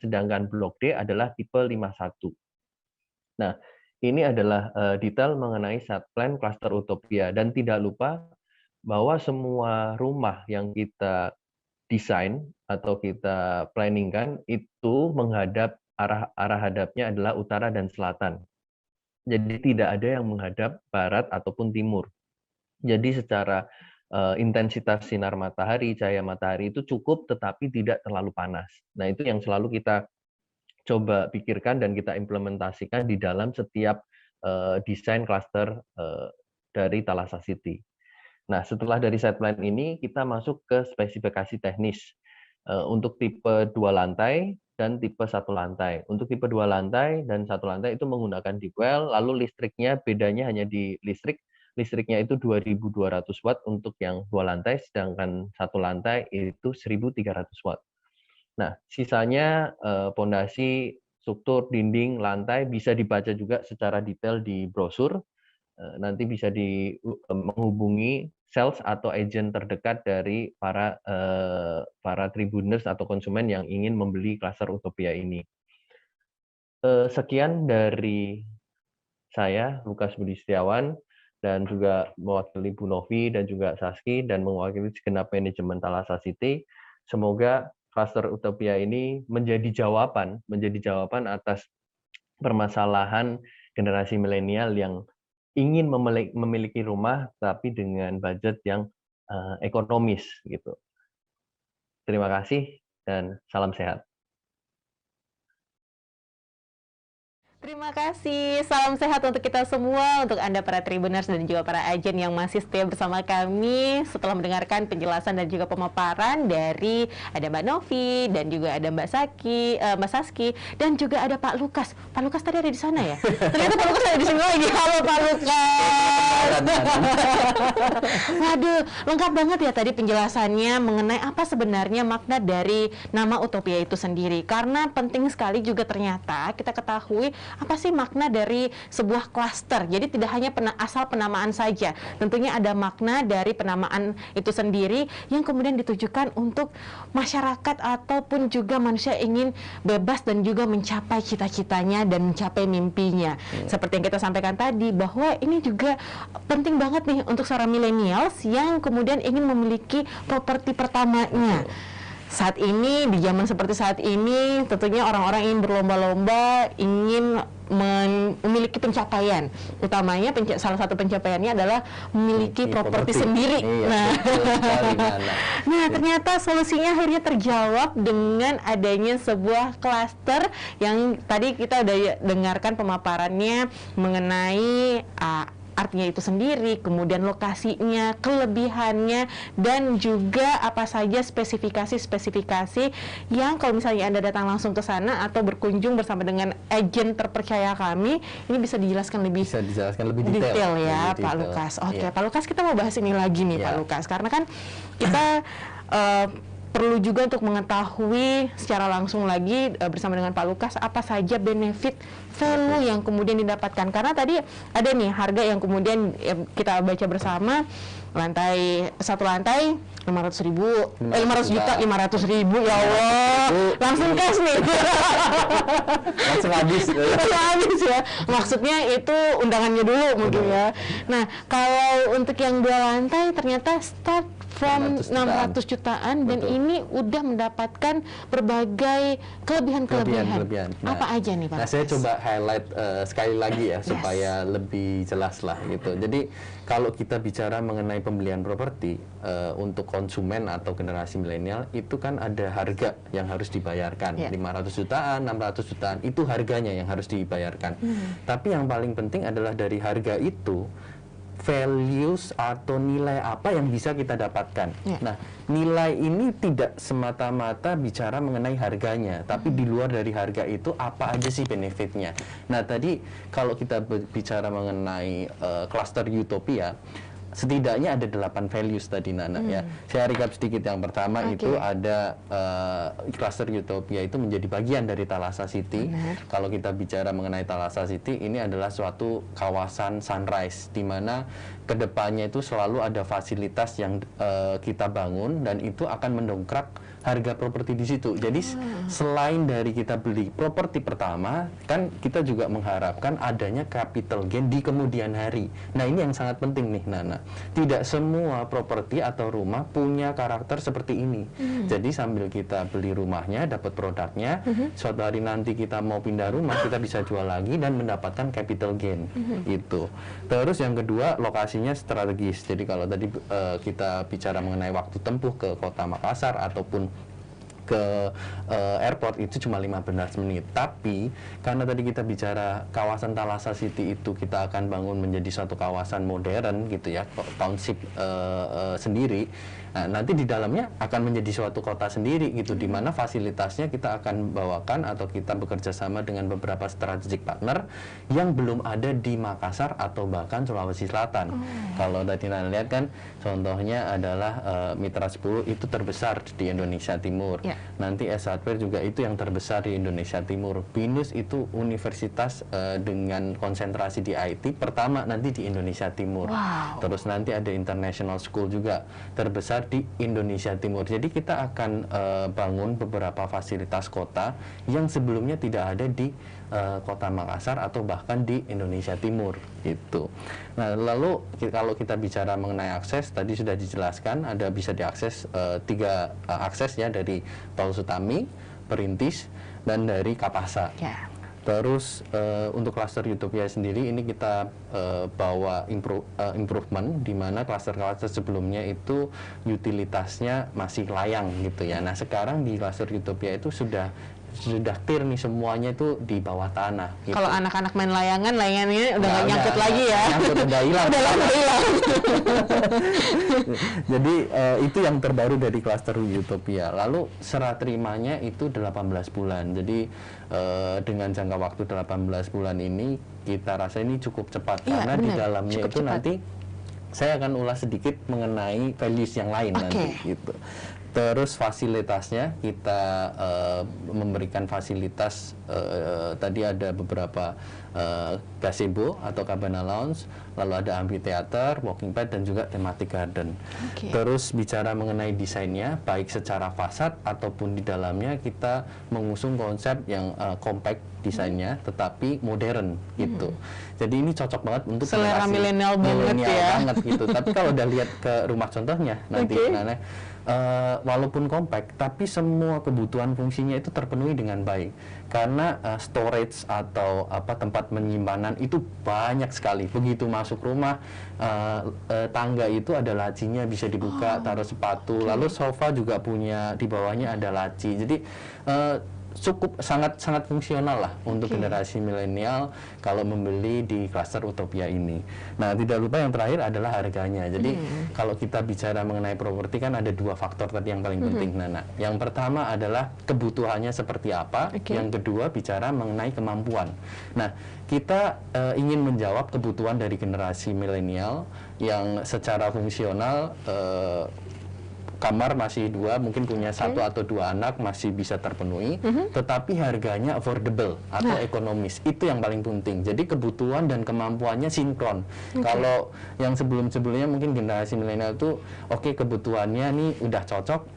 sedangkan blok D adalah tipe 51. Nah, ini adalah detail mengenai set plan Cluster Utopia. Dan tidak lupa bahwa semua rumah yang kita desain atau kita planningkan itu menghadap arah hadapnya adalah utara dan selatan. Jadi tidak ada yang menghadap barat ataupun timur. Jadi secara intensitas sinar matahari, cahaya matahari itu cukup tetapi tidak terlalu panas. Nah, itu yang selalu kita coba pikirkan dan kita implementasikan di dalam setiap desain klaster dari Thalassa City. Nah, setelah dari set plan ini, kita masuk ke spesifikasi teknis. Untuk tipe 2 lantai dan tipe 1 lantai. Untuk tipe 2 lantai dan 1 lantai itu menggunakan deep well, lalu listriknya bedanya hanya di listriknya itu 2.200 watt untuk yang 2 lantai, sedangkan 1 lantai itu 1.300 watt. Nah, sisanya pondasi, struktur, dinding, lantai bisa dibaca juga secara detail di brosur. Nanti bisa menghubungi sales atau agent terdekat dari para tribuners atau konsumen yang ingin membeli klaster Utopia ini. Sekian dari saya, Lukas Budi Setiawan, dan juga mewakili Bu Novi dan juga Saski, dan mewakili segenap manajemen Thalassa City. Semoga klaster Utopia ini menjadi jawaban atas permasalahan generasi milenial yang ingin memiliki rumah tapi dengan budget yang ekonomis gitu. Terima kasih dan salam sehat. Terima kasih, salam sehat untuk kita semua, untuk Anda para Tribuners dan juga para agen yang masih setia bersama kami setelah mendengarkan penjelasan dan juga pemaparan dari ada Mbak Novi dan juga ada Mbak Saski dan juga ada Pak Lukas. Pak Lukas tadi ada di sana ya? Ternyata Pak Lukas ada di sini lagi. Halo Pak Lukas. Waduh, lengkap banget ya tadi penjelasannya mengenai apa sebenarnya makna dari nama Utopia itu sendiri. Karena penting sekali juga ternyata kita ketahui apa sih makna dari sebuah klaster. Jadi tidak hanya asal penamaan saja. Tentunya ada makna dari penamaan itu sendiri yang kemudian ditujukan untuk masyarakat ataupun juga manusia ingin bebas dan juga mencapai cita-citanya dan mencapai mimpinya. Seperti yang kita sampaikan tadi bahwa ini juga penting banget nih untuk seorang millennials yang kemudian ingin memiliki properti pertamanya. Saat ini, di zaman seperti saat ini, tentunya orang-orang ingin berlomba-lomba, ingin memiliki pencapaian. Utamanya salah satu pencapaiannya adalah memiliki properti sendiri. Iya, nah, ternyata solusinya akhirnya terjawab dengan adanya sebuah klaster yang tadi kita udah dengarkan pemaparannya mengenai artinya itu sendiri, kemudian lokasinya, kelebihannya, dan juga apa saja spesifikasi-spesifikasi yang kalau misalnya Anda datang langsung ke sana atau berkunjung bersama dengan agen terpercaya kami, ini bisa dijelaskan lebih detail ya, Pak Lukas. Oke, Pak Lukas, kita mau bahas ini lagi nih, Pak Lukas, karena kan kita perlu juga untuk mengetahui secara langsung lagi bersama dengan Pak Lukas apa saja benefit value yang kemudian didapatkan, karena tadi ada nih harga yang kemudian kita baca bersama, satu lantai 500 juta 500 ribu, ya Allah, langsung cash nih. Langsung habis Ya, maksudnya itu undangannya dulu mungkin ya. Nah, kalau untuk yang 2 lantai ternyata start from 600 jutaan dan ini udah mendapatkan berbagai kelebihan. Nah, apa aja nih Pak? Nah, saya coba highlight sekali lagi ya supaya lebih jelas lah gitu. Jadi kalau kita bicara mengenai pembelian properti untuk konsumen atau generasi milenial, itu kan ada harga yang harus dibayarkan. 500 jutaan, 600 jutaan, itu harganya yang harus dibayarkan. Tapi yang paling penting adalah dari harga itu values atau nilai apa yang bisa kita dapatkan. Nah, nilai ini tidak semata-mata bicara mengenai harganya, tapi di luar dari harga itu apa aja sih benefitnya. Nah, tadi kalau kita bicara mengenai cluster Utopia, setidaknya ada 8 values tadi Nana ya. Saya recap sedikit. Yang pertama itu ada cluster Utopia itu menjadi bagian dari Thalassa City. Kalau kita bicara mengenai Thalassa City, ini adalah suatu kawasan sunrise di mana kedepannya itu selalu ada fasilitas yang kita bangun dan itu akan mendongkrak harga properti di situ. Jadi selain dari kita beli properti pertama, kan kita juga mengharapkan adanya capital gain di kemudian hari. Nah, ini yang sangat penting nih Nana. Tidak semua properti atau rumah punya karakter seperti ini. Jadi sambil kita beli rumahnya, dapat produknya, suatu hari nanti kita mau pindah rumah, kita bisa jual lagi dan mendapatkan capital gain. Itu. Terus yang kedua, lokasinya strategis. Jadi kalau tadi kita bicara mengenai waktu tempuh ke Kota Makassar ataupun ke airport itu cuma 15 menit. Tapi karena tadi kita bicara kawasan Thalassa City itu kita akan bangun menjadi suatu kawasan modern gitu ya, township sendiri. Nah, nanti di dalamnya akan menjadi suatu kota sendiri gitu, di mana fasilitasnya kita akan bawakan atau kita bekerja sama dengan beberapa strategic partner yang belum ada di Makassar atau bahkan Sulawesi Selatan. Kalau tadi Nana lihat kan contohnya adalah Mitra 10 itu terbesar di Indonesia Timur. Nanti S1 juga itu yang terbesar di Indonesia Timur. BINUS itu universitas dengan konsentrasi di IT pertama nanti di Indonesia Timur. Terus nanti ada International School juga terbesar di Indonesia Timur. Jadi kita akan bangun beberapa fasilitas kota yang sebelumnya tidak ada di Kota Makassar atau bahkan di Indonesia Timur itu. Nah, lalu kalau kita bicara mengenai akses, tadi sudah dijelaskan ada bisa diakses 3 akses ya, dari Tol Sutami, Perintis, dan dari Kapasa. Terus untuk cluster Utopia sendiri ini kita bawa improvement di mana cluster-cluster sebelumnya itu utilitasnya masih layang gitu ya. Nah, sekarang di cluster Utopia itu sudah clear nih, semuanya itu di bawah tanah gitu. Kalau anak-anak main layangannya udah nggak nyangkut lagi ya. Udah hilang. Jadi itu yang terbaru dari cluster Utopia. Lalu serah terimanya itu 18 bulan. Jadi dengan jangka waktu 18 bulan ini kita rasa ini cukup cepat karena di dalamnya itu nanti saya akan ulas sedikit mengenai values yang lain nanti gitu. Terus fasilitasnya kita memberikan fasilitas tadi ada beberapa gazebo atau cabana lounge, lalu ada amphitheater, walking path, dan juga thematic garden. Terus bicara mengenai desainnya, baik secara fasad ataupun di dalamnya kita mengusung konsep yang compact desainnya, tetapi modern gitu. Jadi ini cocok banget untuk selera milenial banget ya. Gitu. Tapi kalau udah lihat ke rumah contohnya nanti, walaupun compact, tapi semua kebutuhan fungsinya itu terpenuhi dengan baik. Karena storage atau tempat penyimpanan itu banyak sekali. Begitu masuk rumah, tangga itu ada lacinya, bisa dibuka, taruh sepatu. Lalu sofa juga punya, di bawahnya ada laci. Jadi cukup sangat fungsional lah untuk generasi milenial kalau membeli di klaster Utopia ini. Nah, tidak lupa yang terakhir adalah harganya. Jadi kalau kita bicara mengenai properti kan ada dua faktor tadi yang paling penting, Nana. Yang pertama adalah kebutuhannya seperti apa. Yang kedua bicara mengenai kemampuan. Nah, kita ingin menjawab kebutuhan dari generasi milenial yang secara fungsional kamar masih 2, mungkin punya 1 atau 2 anak masih bisa terpenuhi, tetapi harganya affordable atau ekonomis. Itu yang paling penting. Jadi kebutuhan dan kemampuannya sinkron. Kalau yang sebelum-sebelumnya mungkin generasi milenial itu kebutuhannya nih udah cocok,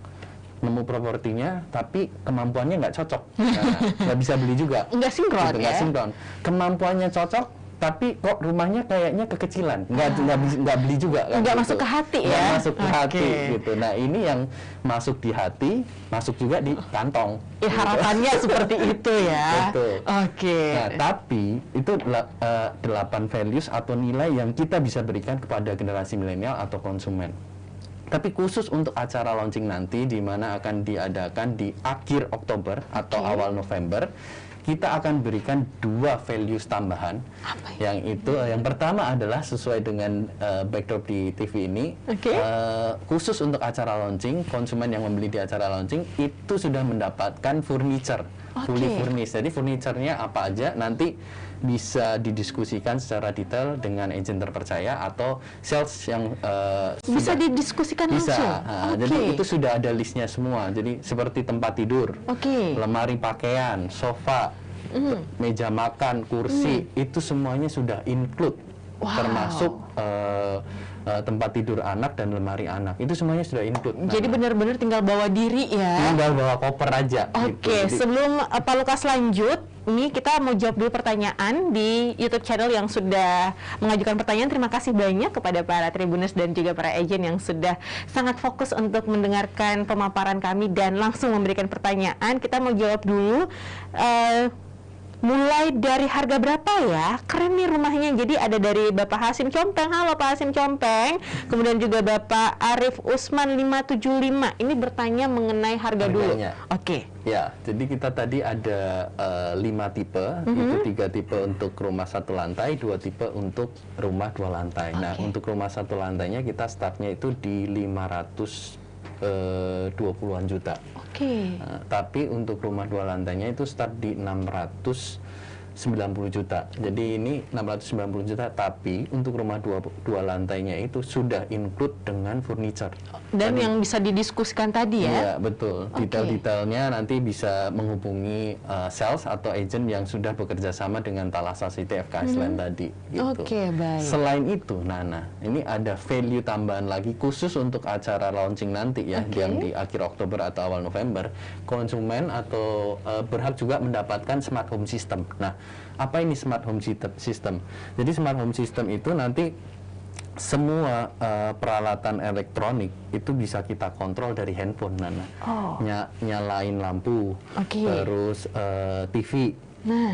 nemu propertinya, tapi kemampuannya nggak cocok, nggak bisa beli juga. Nggak sinkron gitu, ya? Nggak sinkron. Kemampuannya cocok, tapi kok rumahnya kayaknya kekecilan, nggak beli juga. Nggak gitu. masuk ke hati ya? Nggak masuk ke hati gitu. Nah, ini yang masuk di hati, masuk juga di kantong. Harapannya seperti itu ya. Betul. Oke. Nah, tapi itu 8 values atau nilai yang kita bisa berikan kepada generasi milenial atau konsumen. Tapi khusus untuk acara launching nanti, di mana akan diadakan di akhir Oktober atau awal November, kita akan berikan 2 values tambahan. Yang itu, yang pertama adalah sesuai dengan backdrop di TV ini, khusus untuk acara launching, konsumen yang membeli di acara launching itu sudah mendapatkan furniture, fully furnished. Jadi furniture-nya apa aja nanti bisa didiskusikan secara detail dengan agent terpercaya atau sales yang bisa didiskusikan langsung. Jadi itu sudah ada listnya semua. Jadi seperti tempat tidur, lemari pakaian, sofa, meja makan, kursi, itu semuanya sudah include, termasuk tempat tidur anak dan lemari anak. Itu semuanya sudah include. Jadi benar-benar tinggal bawa diri ya. Tinggal bawa koper aja. Oke, gitu. sebelum Pak Lukas lanjut, ini kita mau jawab dulu pertanyaan di YouTube channel yang sudah mengajukan pertanyaan. Terima kasih banyak kepada para Tribuners dan juga para agent yang sudah sangat fokus untuk mendengarkan pemaparan kami dan langsung memberikan pertanyaan. Kita mau jawab dulu. Mulai dari harga berapa ya? Keren nih rumahnya. Jadi ada dari Bapak Hasim Compeng. Halo Pak Hasim Compeng. Kemudian juga Bapak Arif Usman 575. Ini bertanya mengenai harga harganya dulu. Ya, jadi kita tadi ada 5 tipe. Itu 3 tipe untuk rumah 1 lantai, 2 tipe untuk rumah 2 lantai. Nah, untuk rumah 1 lantainya kita startnya itu di 520-an juta. Nah, tapi untuk rumah 2 lantainya itu start di 690 juta. Jadi ini 690 juta, tapi untuk rumah 2 lantainya itu sudah include dengan furniture. Dan yang bisa didiskusikan tadi ya? Iya, betul. Detail-detailnya nanti bisa menghubungi sales atau agent yang sudah bekerja sama dengan Thalassa City FKS Land tadi. Gitu. Baik. Selain itu, Nana, ini ada value tambahan lagi khusus untuk acara launching nanti ya, yang di akhir Oktober atau awal November. Konsumen atau berhak juga mendapatkan smart home system. Nah, apa ini smart home system? Jadi smart home system itu nanti semua peralatan elektronik itu bisa kita kontrol dari handphone, Nana. Nyalain lampu, terus TV,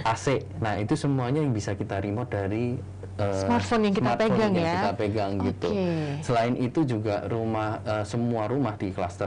AC. Nah, itu semuanya yang bisa kita remote dari smartphone yang kita pegang ya. Kita pegang gitu. Selain itu juga semua rumah di klaster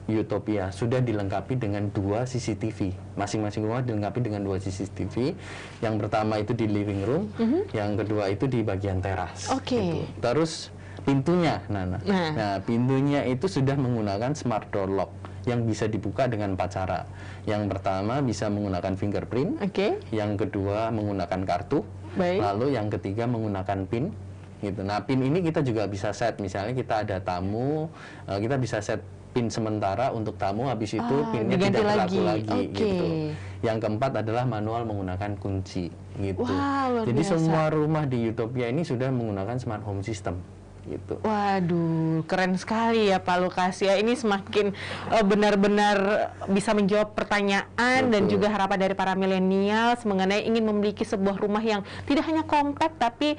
Utopia sudah dilengkapi dengan 2 CCTV. Masing-masing rumah dilengkapi dengan 2 CCTV. Yang pertama itu di living room, yang kedua itu di bagian teras. Gitu. Terus pintunya, Nana. Nah, pintunya itu sudah menggunakan smart door lock yang bisa dibuka dengan 4 cara. Yang pertama bisa menggunakan fingerprint, yang kedua menggunakan kartu, lalu yang ketiga menggunakan PIN. Gitu. Nah, PIN ini kita juga bisa set. Misalnya kita ada tamu, kita bisa set PIN sementara untuk tamu, habis itu PIN-nya tidak berlaku lagi. Gitu. Yang keempat adalah manual menggunakan kunci. Gitu. Jadi semua rumah di Utopia ini sudah menggunakan smart home system. Gitu. Waduh, keren sekali ya Pak Lukas ya. Ini semakin benar-benar bisa menjawab pertanyaan dan juga harapan dari para milenial mengenai ingin memiliki sebuah rumah yang tidak hanya kompak tapi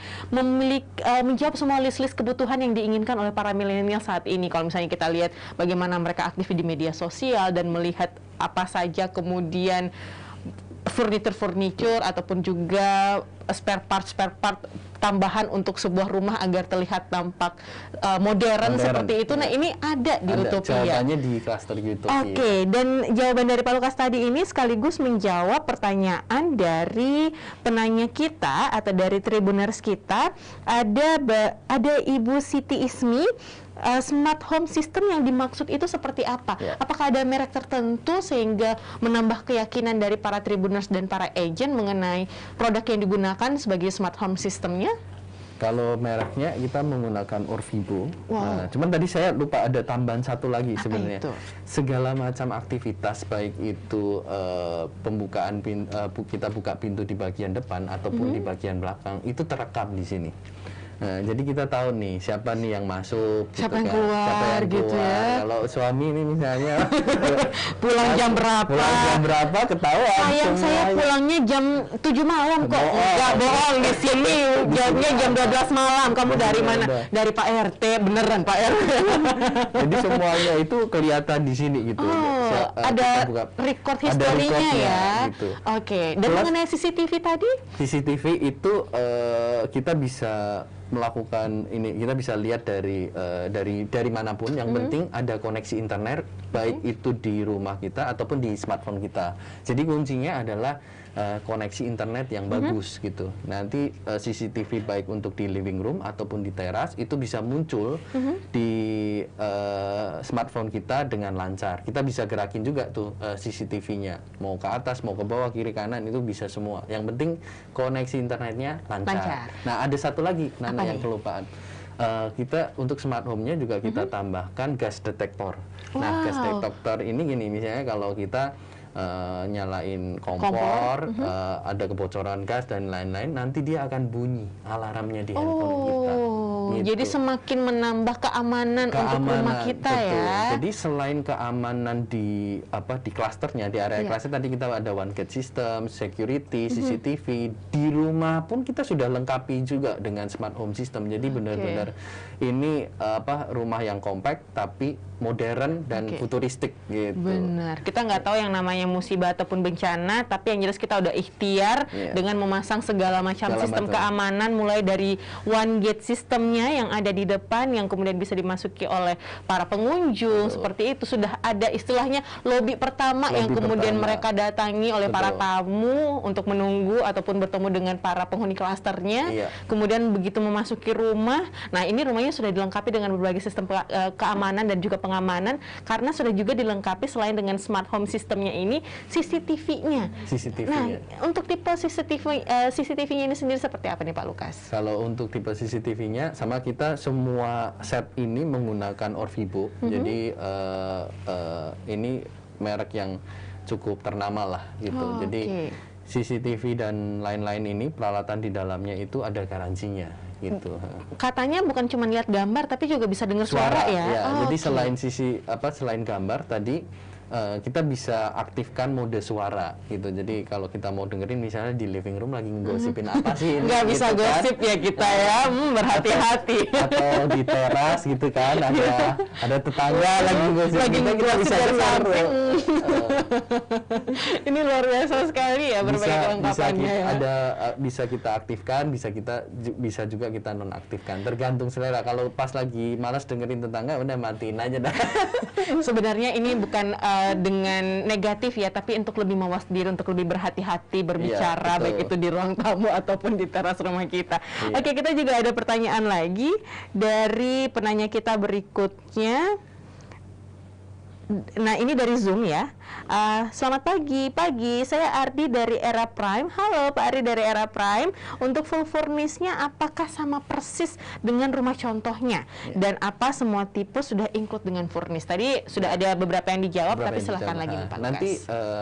menjawab semua list-list kebutuhan yang diinginkan oleh para milenial saat ini. Kalau misalnya kita lihat bagaimana mereka aktif di media sosial dan melihat apa saja kemudian furniture ataupun juga spare part tambahan untuk sebuah rumah agar terlihat tampak modern seperti itu. Nah, ini ada di Utopia. Jawabannya di klaster Utopia. Oke, dan jawaban dari Pak Lukas tadi ini sekaligus menjawab pertanyaan dari penanya kita atau dari Tribuners kita. Ada Ibu Siti Ismi. Smart home system yang dimaksud itu seperti apa? Ya. Apakah ada merek tertentu sehingga menambah keyakinan dari para Tribuners dan para agent mengenai produk yang digunakan sebagai smart home systemnya? Kalau mereknya kita menggunakan Orvibo. Wow. Nah, cuman tadi saya lupa ada tambahan satu lagi sebenarnya. itu? Segala macam aktivitas baik itu pembukaan kita buka pintu di bagian depan ataupun di bagian belakang itu terekam di sini. Nah, jadi kita tahu nih siapa nih yang masuk, Siapa gitu yang keluar, siapa yang gitu keluar. ya. Kalau suami ini misalnya Pulang jam berapa? Pulang jam berapa ketahuan. Sayang, saya semuanya. pulangnya jam 7 malam kok. Bohong. Enggak bohong, di sini jamnya jam 12 malam. Kamu dari mana? Udah. Dari Pak RT, beneran Pak RT. Jadi semuanya itu kelihatan di sini gitu. Oh, Kita ada buka- record ada historinya recordnya, ya. gitu. Oke, dan Plus- mengenai CCTV tadi? CCTV itu kita bisa melakukan ini, kita bisa lihat dari manapun. Yang penting ada koneksi internet, baik itu di rumah kita ataupun di smartphone kita. Jadi kuncinya adalah koneksi internet yang bagus gitu. Nanti CCTV baik untuk di living room ataupun di teras itu bisa muncul di smartphone kita dengan lancar. Kita bisa gerakin juga tuh CCTV-nya, mau ke atas, mau ke bawah, kiri kanan itu bisa semua. Yang penting koneksi internetnya lancar. Nah, ada satu lagi Nana yang kelupaan. Kita untuk smart home-nya juga kita tambahkan gas detector. Nah, gas detector ini gini, misalnya kalau kita nyalain kompor, ada kebocoran gas dan lain-lain, nanti dia akan bunyi alarmnya di handphone kita. Gitu. Jadi semakin menambah keamanan untuk rumah kita, betul. ya. Jadi selain keamanan di klasternya, di area klaster tadi kita ada one gate system, security, CCTV. Di rumah pun kita sudah lengkapi juga dengan smart home system. Jadi benar-benar ini rumah yang compact tapi modern dan futuristik gitu. Benar. Kita nggak tahu yang namanya musibah ataupun bencana, tapi yang jelas kita udah ikhtiar dengan memasang segala macam sistem keamanan, mulai dari one gate sistemnya yang ada di depan, yang kemudian bisa dimasuki oleh para pengunjung. Seperti itu sudah ada istilahnya lobby pertama yang kemudian mereka datangi oleh para tamu untuk menunggu ataupun bertemu dengan para penghuni klasternya. Kemudian begitu memasuki rumah, nah ini rumahnya sudah dilengkapi dengan berbagai sistem keamanan dan juga pengamanan, karena sudah juga dilengkapi selain dengan smart home sistemnya ini CCTV-nya. Nah, untuk tipe CCTV-nya ini sendiri seperti apa nih Pak Lukas? Kalau untuk tipe CCTV-nya sama kita semua set ini menggunakan Orvibo. Jadi ini merek yang cukup ternama lah gitu. Jadi CCTV dan lain-lain ini peralatan di dalamnya itu ada garansinya gitu. Katanya bukan cuma lihat gambar tapi juga bisa dengar suara ya. Jadi selain gambar tadi kita bisa aktifkan mode suara gitu. Jadi kalau kita mau dengerin misalnya di living room lagi ngegosipin apa sih, nggak bisa gitu gosip ya kita ya, berhati-hati. Atau di teras gitu kan, ada tetangga lagi ngegosip, kita bisa dengar. Ini luar biasa sekali ya berbagai kelengkapannya ya. Bisa kita aktifkan, bisa juga kita nonaktifkan, tergantung selera. Kalau pas lagi malas dengerin tetangga, udah matiin aja dah. Sebenarnya ini bukan dengan negatif ya, tapi untuk lebih mawas diri, untuk lebih berhati-hati berbicara, baik itu di ruang tamu ataupun di teras rumah kita. Oke, kita juga ada pertanyaan lagi dari penanya kita berikutnya. Nah, ini dari Zoom ya. Selamat pagi, saya Ardi dari Era Prime. Halo Pak Ardi dari Era Prime. Untuk full furnish-nya apakah sama persis dengan rumah contohnya? Dan apa semua tipe sudah include dengan furnish? Tadi sudah ada beberapa yang dijawab, tapi silahkan lagi nih Pak Lukas. Nanti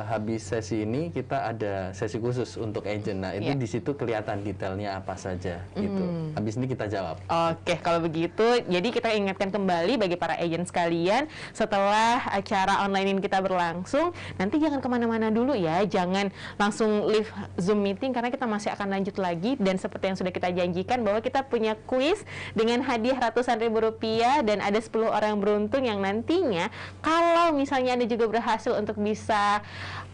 habis sesi ini kita ada sesi khusus untuk agent. Nah, itu di situ kelihatan detailnya apa saja gitu. Habis ini kita jawab. Oke, kalau begitu, jadi kita ingatkan kembali bagi para agent sekalian, setelah acara online ini kita berlangsung, nanti jangan kemana-mana dulu ya, jangan langsung leave Zoom meeting karena kita masih akan lanjut lagi. Dan seperti yang sudah kita janjikan bahwa kita punya kuis dengan hadiah ratusan ribu rupiah dan ada 10 orang yang beruntung yang nantinya kalau misalnya Anda juga berhasil untuk bisa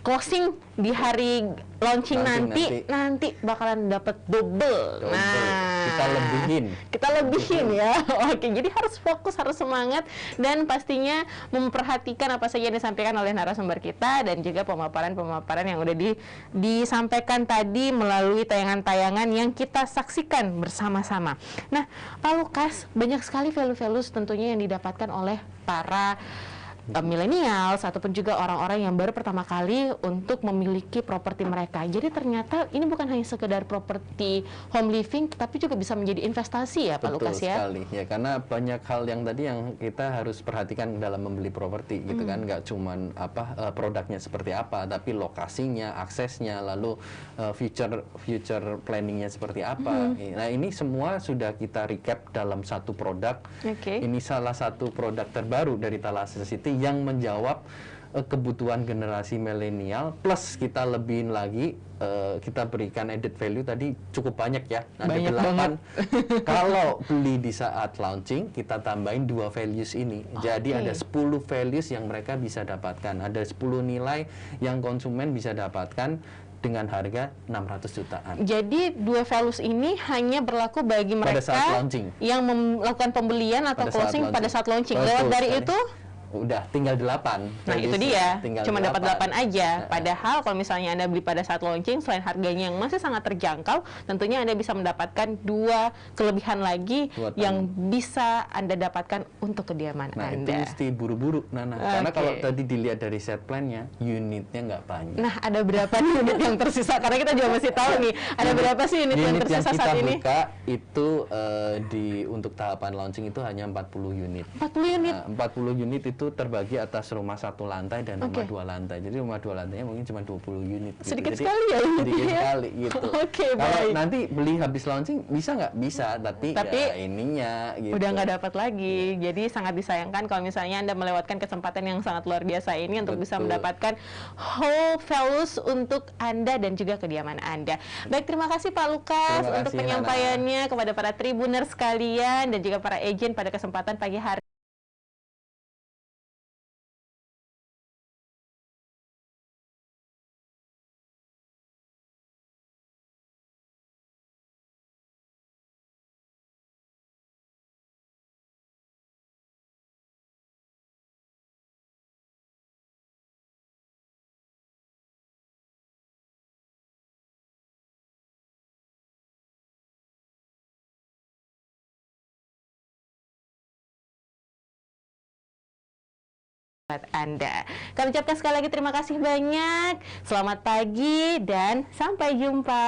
closing di hari launching nanti bakalan dapat double. Nah, kita lebihin ya. Oke, jadi harus fokus, harus semangat, dan pastinya memperhatikan apa saja yang disampaikan oleh narasumber kita dan juga pemaparan-pemaparan yang udah disampaikan tadi melalui tayangan-tayangan yang kita saksikan bersama-sama. Nah, Pak Lukas, banyak sekali value-values tentunya yang didapatkan oleh para milenial ataupun juga orang-orang yang baru pertama kali untuk memiliki properti mereka. Jadi ternyata ini bukan hanya sekedar properti home living, tapi juga bisa menjadi investasi ya, Pak Lukas ya. Betul sekali ya, karena banyak hal yang tadi yang kita harus perhatikan dalam membeli properti gitu kan, nggak cuman produknya seperti apa, tapi lokasinya, aksesnya, lalu future planningnya seperti apa. Nah, ini semua sudah kita recap dalam satu produk. Ini salah satu produk terbaru dari Thalassa City yang menjawab kebutuhan generasi milenial, plus kita lebihin lagi, kita berikan added value tadi cukup banyak ya. Banyak 8 banget. Kalau beli di saat launching, kita tambahin 2 values ini. Jadi ada 10 values yang mereka bisa dapatkan. Ada 10 nilai yang konsumen bisa dapatkan dengan harga 600 jutaan. Jadi 2 values ini hanya berlaku bagi mereka yang melakukan pembelian atau closing pada saat launching. Lewat dari itu udah tinggal 8. Nah, itu dia. Cuma dapat 8 aja. Nah. Padahal kalau misalnya Anda beli pada saat launching, selain harganya yang masih sangat terjangkau, tentunya Anda bisa mendapatkan 2 kelebihan lagi yang bisa Anda dapatkan untuk kediaman Anda. Anda. Itu mesti buru-buru, Nana. Karena kalau tadi dilihat dari set plan-nya, unitnya nggak banyak. Nah, ada berapa nih unit yang tersisa? Karena kita juga masih tahu nih, ada berapa sih unit yang tersisa saat ini? Unit yang kita buka itu untuk tahapan launching itu hanya 40 unit. 40 unit? 40 unit itu terbagi atas rumah 1 lantai dan rumah 2 lantai. Jadi rumah 2 lantainya mungkin cuma 20 unit. Sedikit gitu. sekali ya unitnya. Sedikit sekali gitu. Kalau baik. nanti beli habis launching bisa nggak? Bisa, tapi ya ininya gitu. Udah nggak dapat lagi. Jadi sangat disayangkan kalau misalnya Anda melewatkan kesempatan yang sangat luar biasa ini untuk bisa mendapatkan whole values untuk Anda dan juga kediaman Anda. Baik, terima kasih Pak Lukas untuk penyampaiannya kepada para Tribuners sekalian dan juga para agent pada kesempatan pagi hari. Anda. Kami ucapkan sekali lagi terima kasih banyak. Selamat pagi dan sampai jumpa.